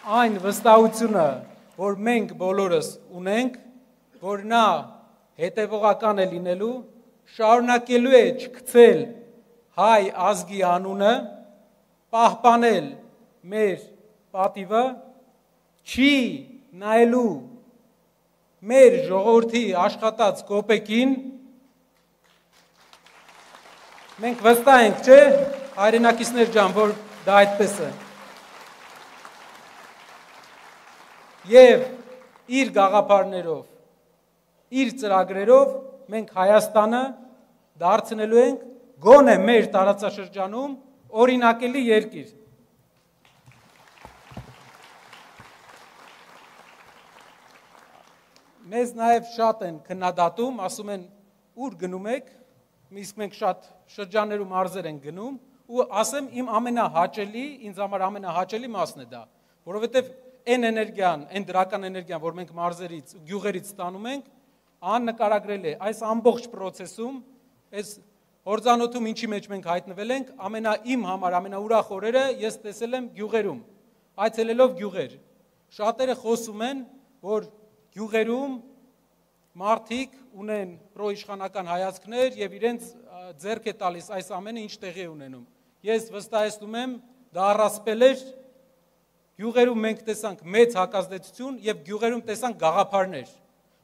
այն վստահությունը, որ մենք բոլորս ունենք, որ նա հետևողական է լինելու, շարունակելու է չգցել հայ ազգի անունը, պահպանել մեր պատիվը, չի նայելու մեր ժողովրդի աշխատած կոպեկին, մենք վստահ ենք, չէ, հայրենակիցներ ջան, որ դա այդպես է։ Եվ իր գաղափարներով, իր ծրագրերով մենք Հայաստանը դարձնելու ենք գոնե մեր տարածաշրջանում օրինակելի երկիր։ Մեզ նաև շատ են քննադատում, ասում են ուր գնում եք, իսկ մենք շատ շրջաններում մարզեր ենք գնում, ու ասեմ իմ ամենահաճելի, ինձ համար ամենահաճելի մասն է դա, որովհետև այն էներգիան, այն դրական էներգիան, որ մենք մարզերից ու գյուղերից ստանում ենք, աննկարագրել է այս ամբողջ process-ում, այս հորձանոթում ինչի մեջ մենք հայտնվել ենք, իմ համար ամենաուրախ օրերը ես տեսել եմ գյուղերում, այցելելով գյուղեր։ Շատերը խոսում են, որ գյուղերում մարդիկ ունեն պրոիշխանական հայացքներ եւ իրենց ձեռք է տալիս այս ամենը ինչ տեղի է ունենում։ Ես վստահեցնում եմ, դա առասպել էր, գյուղերում մենք տեսանք մեծ հակազդեցություն եւ գյուղերում տեսանք գաղափարներ։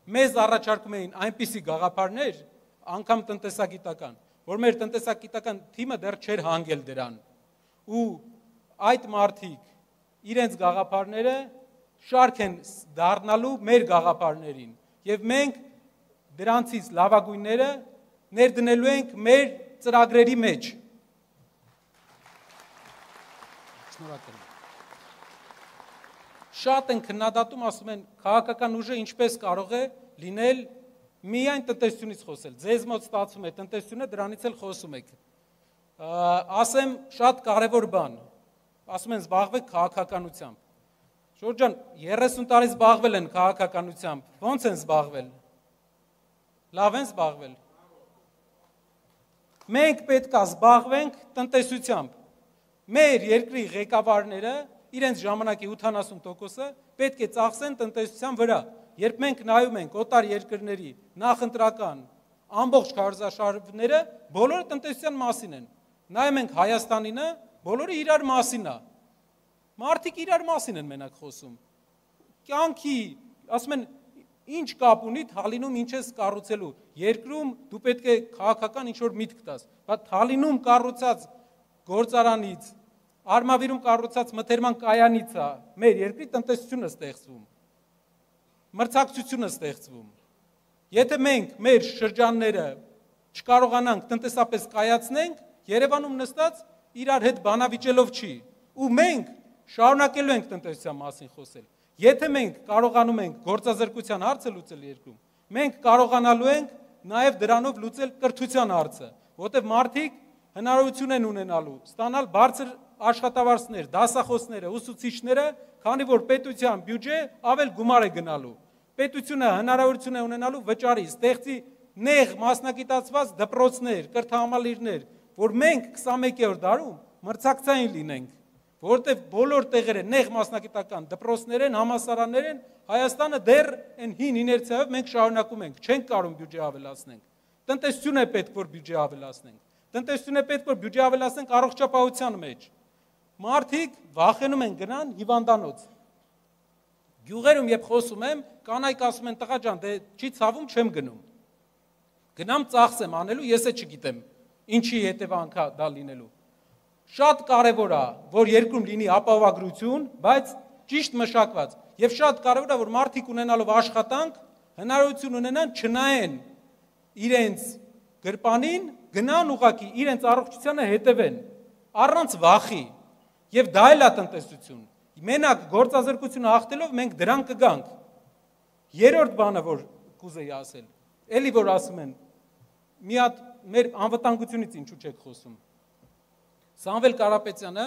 Մեզ առաջարկում էին այնպիսի գաղափարներ, անգամ տնտեսագիտական, որ մեր տնտեսագիտական թիմը դեռ չէր հանգել դրան։ Ու այդ մարդիկ իրենց գաղափարները շարք են դառնալու մեր գաղափարներին եւ մենք դրանցից լավագույնները ներդնելու ենք մեր ծրագրերի մեջ։ Շնորհակալ եմ։ Շատ են քննադատում, ասում են, քաղաքական ուժը ինչպես կարող է լինել միայն տնտեսությունից խոսել։ Ձեզ մոտ ստացվում է տնտեսությունը, դրանից էլ խոսում եք։ Ասեմ շատ կարևոր բան։ Ասում են զբաղվեք քաղաքականությամբ։ Շորջ ջան, 30 տարի զբաղվել են քաղաքականությամբ։ Ոնց են զբաղվել։ Լավ են զբաղվել։ Մենք պետք է զբաղվենք տնտեսությամբ։ Մեր երկրի ղեկավարները իրենց ժամանակի 80%-ը պետք է ծախսեն տնտեսության վրա։ Երբ մենք նայում ենք օտար երկրների նախընտրական ամբողջ քարոզարշավները, բոլորը տնտեսության մասին են։ Նայում ենք Հայաստանինը, բոլորը իրար մասին է։ Մարդիկ իրար մասին են մենակ խոսում։ Կյանքի, ասում են, ինչ կապ ունի Թալինում ինչ ես կառուցելու։ Երկրում դու պետք է քաղաքական ինչ-որ միտք տաս, բայց Թալինում կառուցած գործարանից, Արմավիրում կառուցած մթերման կայանից է մեր երկրի տնտեսությունը ստեղծվում, մրցակցությունը ստեղծվում։ Եթե մենք մեր շրջանները չկարողանանք տնտեսապես կայացնենք, Երևանում նստած իրար հետ բանավիճելով չի, ու մենք շարունակելու ենք տնտեսության մասին խոսել։ Եթե մենք կարողանում ենք գործազրկության հարցը լուծել երկրում, մենք կարողանալու ենք նաև դրանով լուծել կրթության հարցը, որտեղ մարդիկ հնարավորություն են ունենալու ստանալ բարձր աշխատավարձներ, դասախոսները, ուսուցիչները, քանի որ պետության բյուջե ավել գումար է գնալու։ Պետությունը հնարավորություն է ունենալու վճարի, ստեղծի նեղ մասնագիտացված դպրոցներ, կրթահամալիրներ, որ մենք 21-րդ դարում մրցակցային լինենք, որովհետև բոլոր տեղերը նեղ մասնագիտական դպրոցներ են, համալսարաններ են, Հայաստանը դեռ այն հին իներցիայով մենք շարունակում ենք, չենք կարող բյուջե ավելացնենք։ Տնտեսություն է պետք, որ բյուջե ավելացնենք։ Տնտեսություն է պետք, որ բյուջե ավելացնենք առողջապահության մեջ։ Մարդիկ վախենում են գնան հիվանդանոց։ Գյուղերում երբ խոսում եմ, կանայք ասում են տղա ջան, դե չի ցավում, չեմ գնում։ Գնամ ծախսեմ անելու, ես է չգիտեմ, ինչի հետևանք դա լինելու։ Շատ կարևոր է, որ երկրում լինի ապահովագրություն, բայց ճիշտ մշակված։ Եվ շատ կարևոր է, որ մարդիկ ունենալով աշխատանք, հնարավորություն ունենան չնայեն իրենց գրպանին, գնան ուղղակի իրենց առողջությանը հետևեն, առանց վախի։ Եվ դա էլ է տնտեսություն։ Մենակ գործազրկությունը հաղթելով մենք դրան կգանք։ Երրորդ բանը, որ կուզեի ասել, էլի որ ասում են, մի հատ մեր անվտանգությունից ինչու չեք խոսում։ Սամվել Կարապետյանը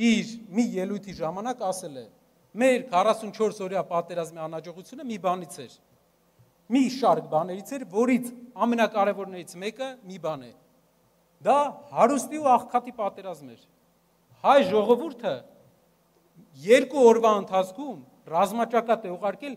իր մի ելույթի ժամանակ ասել է, մեր 44 օրյա պատերազմի անհաջողությունը մի բանից էր։ Մի շարք բաներից էր, որից ամենակարևորներից մեկը մի բան է։ Դա հարուստի ու աղքատի պատերազմ էր։ Հայ ժողովուրդը 2 օրվա ընթացքում ռազմաճակատ է ուղարկել